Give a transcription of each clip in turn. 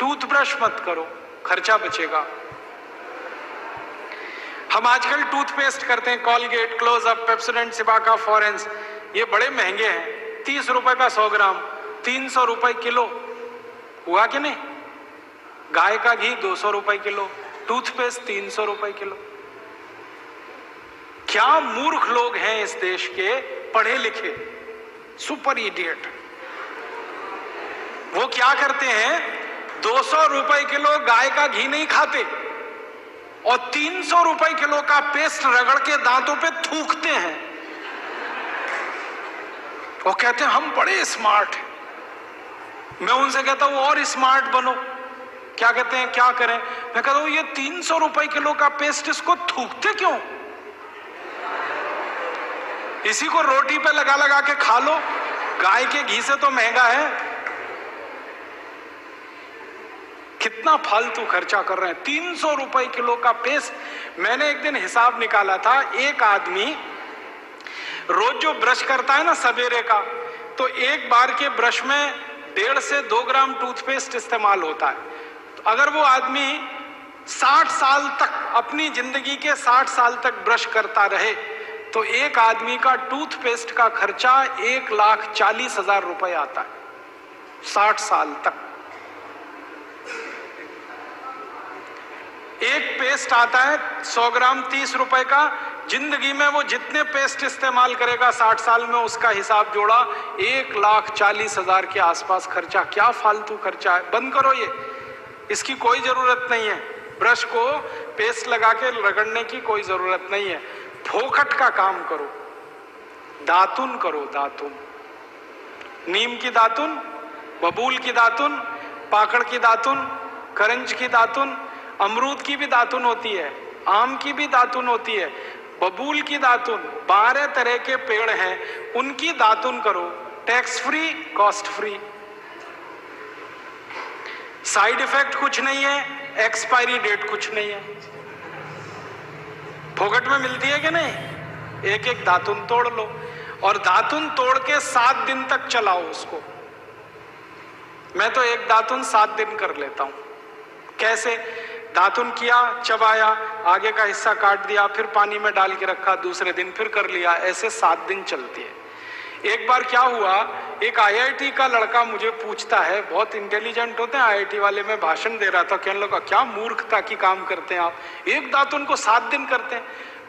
Toothbrush मत करो, खर्चा बचेगा। हम आजकल टूथपेस्ट करते हैं, कॉलगेट, क्लोजअप, पेप्सोडेंट, सिबाका, फॉरेंस, ये बड़े महंगे हैं। 30 रुपए का 100 ग्राम, 300 रुपए किलो, हुआ कि नहीं? गाय का घी 200 रुपए किलो, टूथपेस्ट 300 रुपए किलो। क्या मूर्ख लोग हैं इस देश के, पढ़े लिखे सुपर इडियट। वो क्या करते हैं, 200 रुपए किलो गाय का घी नहीं खाते और 300 रुपए किलो का पेस्ट रगड़ के दांतों पे थूकते हैं। वो कहते हैं हम बड़े स्मार्ट हैं। मैं उनसे कहता हूं और स्मार्ट बनो। क्या कहते हैं, क्या करें? मैं कहता हूं ये 300 रुपए किलो का पेस्ट, इसको थूकते क्यों? इसी को रोटी पे लगा लगा के खा लो, गाय के घी से तो महंगा है। कितना फालतू खर्चा कर रहे हैं। 300 रुपए किलो का पेस्ट। मैंने एक दिन हिसाब निकाला था, एक आदमी रोज जो ब्रश करता है ना सवेरे का, तो एक बार के ब्रश में 1.5 से 2 ग्राम टूथपेस्ट इस्तेमाल होता है। तो अगर वो आदमी 60 साल तक, अपनी जिंदगी के 60 साल तक ब्रश करता रहे, तो एक आदमी का टूथपेस्ट का खर्चा 1,40,000 रुपए आता है 60 साल तक। एक पेस्ट आता है 100 ग्राम 30 रुपए का। जिंदगी में वो जितने पेस्ट इस्तेमाल करेगा 60 साल में, उसका हिसाब जोड़ा 1,40,000 के आसपास खर्चा। क्या फालतू खर्चा है, बंद करो ये, इसकी कोई जरूरत नहीं है। ब्रश को पेस्ट लगा के रगड़ने की कोई जरूरत नहीं है। फोकट का काम करो, दातुन करो, दातुन, नीम की दातुन, बबूल की दातुन, पाकड़ की दातुन, करंज की दातुन, अमरूद की भी दातुन होती है, आम की भी दातुन होती है, बबूल की दातुन, 12 तरह के पेड़ हैं, उनकी दातुन करो। Tax free, cost free, side effect कुछ नहीं है, एक्सपायरी डेट कुछ नहीं है। फोकट में मिलती है कि नहीं? एक एक दातुन तोड़ लो और दातुन तोड़ के 7 दिन तक चलाओ उसको। मैं तो एक दातुन 7 दिन कर लेता हूं। कैसे? दातुन किया, चबाया, आगे का हिस्सा काट दिया, फिर पानी में डाल के रखा, दूसरे दिन फिर कर लिया, ऐसे 7 दिन चलती है। एक बार क्या हुआ, एक IIT का लड़का मुझे पूछता है, बहुत इंटेलिजेंट होते हैं IIT वाले, मैं भाषण दे रहा था, कहने लगा क्या मूर्खता की काम करते हैं आप, एक दातुन को 7 दिन करते हैं।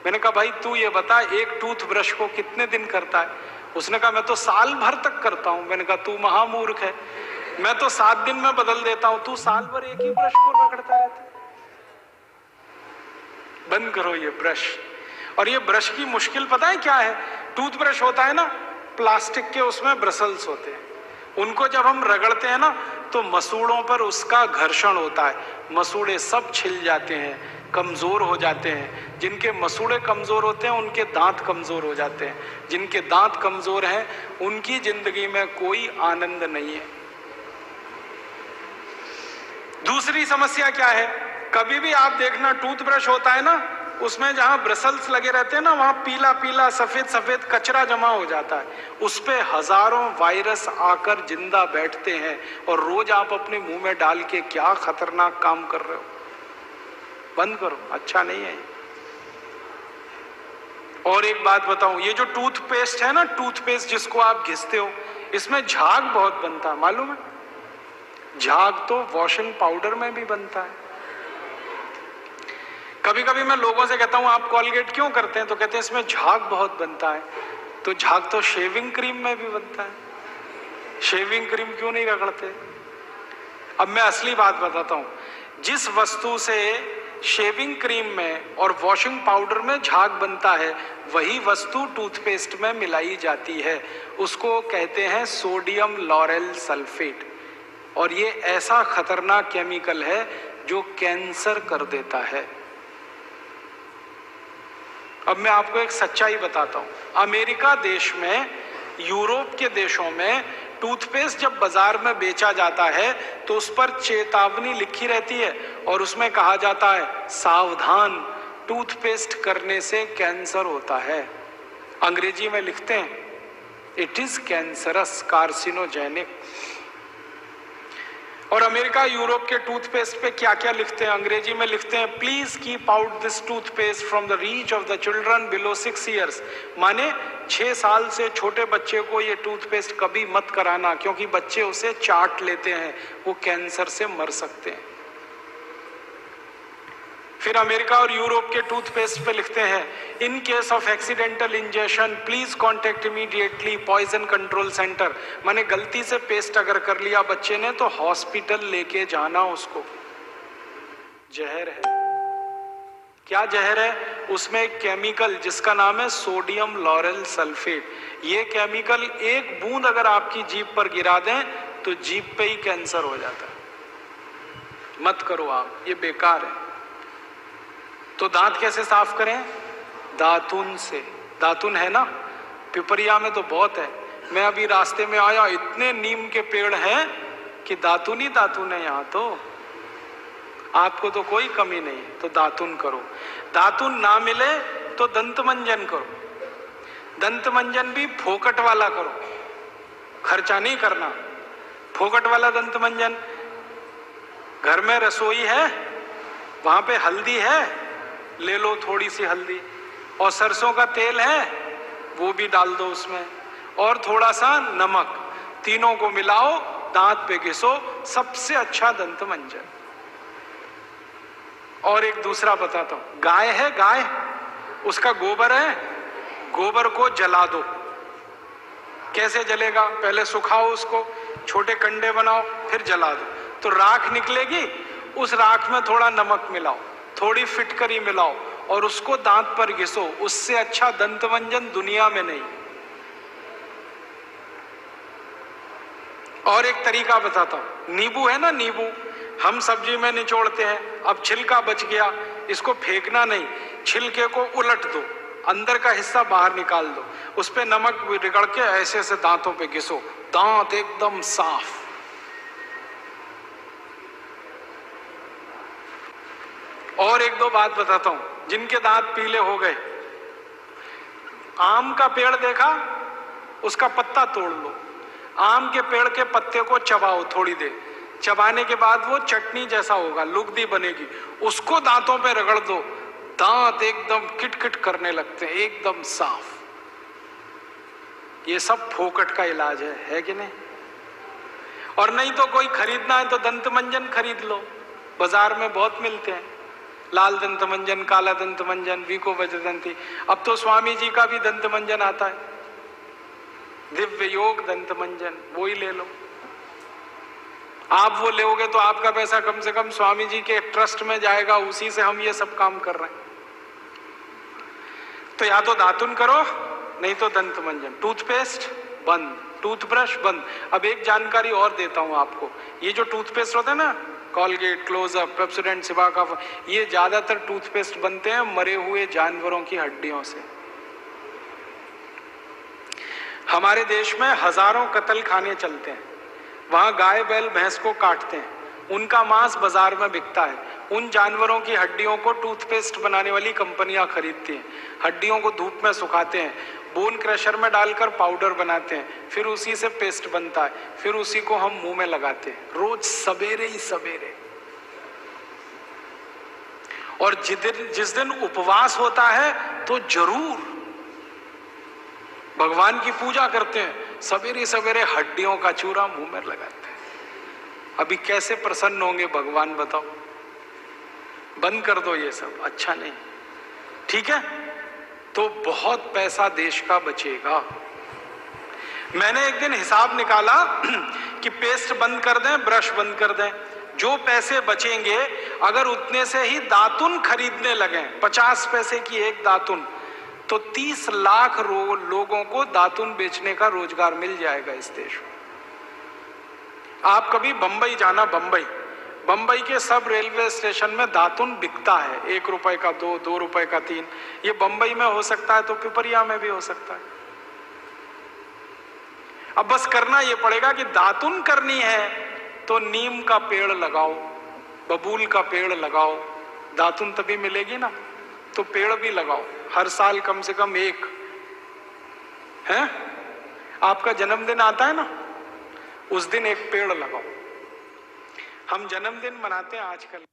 मैंने कहा भाई तू ये बता, एक टूथब्रश को कितने दिन करता है? उसने कहा मैं तो साल भर तक करता हूं। मैंने कहा तू महामूर्ख है, मैं तो 7 दिन में बदल देता हूं, तू साल भर एक ही ब्रश को रगड़ता रहता है। बंद करो ये ब्रश। और ये ब्रश की मुश्किल पता है क्या है? टूथब्रश होता है ना प्लास्टिक के, उसमें ब्रसल्स होते हैं, उनको जब हम रगड़ते हैं ना तो मसूड़ों पर उसका घर्षण होता है, मसूड़े सब छिल जाते हैं, कमजोर हो जाते हैं। जिनके मसूड़े कमजोर होते हैं उनके दांत कमजोर हो जाते हैं, जिनके दांत कमजोर हैं उनकी जिंदगी में कोई आनंद नहीं है। दूसरी समस्या क्या है? कभी भी आप देखना टूथब्रश होता है ना, उसमें जहां ब्रसल्स लगे रहते हैं ना, वहां पीला पीला सफेद सफेद कचरा जमा हो जाता है, उस पे हजारों वायरस आकर जिंदा बैठते हैं और रोज आप अपने मुंह में डाल के क्या खतरनाक काम कर रहे हो। बंद करो, अच्छा नहीं है। और एक बात बताऊं, ये जो टूथपेस्ट है ना, टूथपेस्ट जिसको आप घिसते हो, इसमें झाग बहुत बनता है, मालूम है? झाग तो वॉशिंग पाउडर में भी बनता है। कभी कभी मैं लोगों से कहता हूं आप कॉलगेट क्यों करते हैं, तो कहते हैं इसमें झाग बहुत बनता है। तो झाग तो शेविंग क्रीम में भी बनता है, शेविंग क्रीम क्यों नहीं रगड़ते? अब मैं असली बात बताता हूं, जिस वस्तु से शेविंग क्रीम में और वॉशिंग पाउडर में झाग बनता है, वही वस्तु टूथपेस्ट में मिलाई जाती है, उसको कहते हैं सोडियम लॉरेल सल्फेट। और ये ऐसा खतरनाक केमिकल है जो कैंसर कर देता है। अब मैं आपको एक सच्चाई बताता हूं, अमेरिका देश में, यूरोप के देशों में टूथपेस्ट जब बाजार में बेचा जाता है तो उस पर चेतावनी लिखी रहती है और उसमें कहा जाता है सावधान, टूथपेस्ट करने से कैंसर होता है। अंग्रेजी में लिखते हैं इट इज कैंसरस, कार्सिनोजेनिक। और अमेरिका यूरोप के टूथपेस्ट पे क्या क्या लिखते हैं, अंग्रेजी में लिखते हैं, please keep out this toothpaste from the reach of the children below 6 years. माने 6 साल से छोटे बच्चे को ये टूथपेस्ट कभी मत कराना, क्योंकि बच्चे उसे चाट लेते हैं, वो कैंसर से मर सकते हैं। फिर अमेरिका और यूरोप के टूथपेस्ट पे लिखते हैं, in case of accidental injection please contact immediately poison control centre. माने गलती से पेस्ट अगर कर लिया बच्चे ने तो हॉस्पिटल लेके जाना उसको। जहर है। क्या जहर है? उसमें एक केमिकल जिसका नाम है सोडियम लॉरेल सल्फेट। ये केमिकल एक बूंद अगर आपकी जीभ पर गिरा दें तो जीभ पे ही कैंसर हो जाता है। मत करो आप, ये बेकार है। तो दांत कैसे साफ करें? दातुन से। दातुन है ना, पिपरिया में तो बहुत है। मैं अभी रास्ते में आया, इतने नीम के पेड़ हैं कि दातुन ही दातुन है यहाँ। तो आपको तो कोई कमी नहीं, तो दातुन करो। दातुन ना मिले तो दंत मंजन करो। दंत मंजन भी फोकट वाला करो, खर्चा नहीं करना। फोकट वाला दंत मंजन, घर में रसोई है, वहां पे हल्दी है, ले लो थोड़ी सी हल्दी, और सरसों का तेल है वो भी डाल दो उसमें, और थोड़ा सा नमक, तीनों को मिलाओ, दांत पे घिसो, सबसे अच्छा दंत मंजन। और एक दूसरा बताता हूं, गाय है, गाय, उसका गोबर है, गोबर को जला दो। कैसे जलेगा? पहले सुखाओ उसको, छोटे कंडे बनाओ, फिर जला दो, तो राख निकलेगी। उस राख में थोड़ा नमक मिलाओ, थोड़ी फिटकरी मिलाओ, और उसको दांत पर घिसो। उससे अच्छा दंत मंजन दुनिया में नहीं। और एक तरीका बताता हूं, नींबू है ना, नींबू हम सब्जी में निचोड़ते हैं। अब छिलका बच गया, इसको फेंकना नहीं, छिलके को उलट दो, अंदर का हिस्सा बाहर निकाल दो, उस पे नमक रगड़ के ऐसे ऐसे दांतों पे घिसो, दांत एकदम साफ। और एक दो बात बताता हूं, जिनके दांत पीले हो गए, आम का पेड़ देखा, उसका पत्ता तोड़ लो, आम के पेड़ के पत्ते को चबाओ थोड़ी देर, चबाने के बाद वो चटनी जैसा होगा, लुगदी बनेगी, उसको दांतों पे रगड़ दो, दांत एकदम किटकिट करने लगते हैं, एकदम साफ। ये सब फोकट का इलाज है कि नहीं? और नहीं तो कोई खरीदना है तो दंत मंजन खरीद लो, बाजार में बहुत मिलते हैं, लाल दंत मंजन, काला दंत मंजन, वीको वज्रदंती। अब तो स्वामी जी का भी दंत मंजन आता है, दिव्य योग दंत मंजन, वो ही ले लो। आप वो लोगे तो आपका पैसा कम से कम स्वामी जी के ट्रस्ट में जाएगा, उसी से हम ये सब काम कर रहे हैं। तो या तो दातुन करो, नहीं तो दंत मंजन। टूथपेस्ट बंद, टूथब्रश बंद। अब एक जानकारी और देता हूं आपको, ये जो टूथपेस्ट होता है ना, कॉलगेट, क्लोजअप, पेप्सोडेंट, सिबाका, ये ज्यादातर टूथपेस्ट बनते हैं मरे हुए जानवरों की हड्डियों से। हमारे देश में हजारों कत्ल खाने चलते हैं, वहां गाय बैल भैंस को काटते हैं, उनका मांस बाजार में बिकता है। उन जानवरों की हड्डियों को टूथपेस्ट बनाने वाली कंपनियां खरीदती हैं, हड्डियों को धूप में सुखाते हैं, बोन क्रशर में डालकर पाउडर बनाते हैं, फिर उसी से पेस्ट बनता है, फिर उसी को हम मुंह में लगाते हैं रोज सवेरे ही सवेरे। और जिस दिन उपवास होता है तो जरूर भगवान की पूजा करते हैं, सवेरे सवेरे हड्डियों का चूरा मुंह में लगाते हैं। अभी कैसे प्रसन्न होंगे भगवान बताओ? बंद कर दो ये सब, अच्छा नहीं, ठीक है? तो बहुत पैसा देश का बचेगा। मैंने एक दिन हिसाब निकाला कि पेस्ट बंद कर दें, ब्रश बंद कर दें, जो पैसे बचेंगे अगर उतने से ही दातुन खरीदने लगे, 50 पैसे की एक दातुन, तो 30 लाख लोगों को दातुन बेचने का रोजगार मिल जाएगा इस देश में। आप कभी बंबई जाना, बंबई के सब रेलवे स्टेशन में दातुन बिकता है, 1 रुपए का 2, 2 रुपए का 3। ये बंबई में हो सकता है तो पिपरिया में भी हो सकता है। अब बस करना ये पड़ेगा कि दातुन करनी है तो नीम का पेड़ लगाओ, बबूल का पेड़ लगाओ, दातुन तभी मिलेगी ना। तो पेड़ भी लगाओ, हर साल कम से कम एक है। आपका जन्मदिन आता है ना, उस दिन एक पेड़ लगाओ। हम जन्मदिन मनाते हैं आजकल।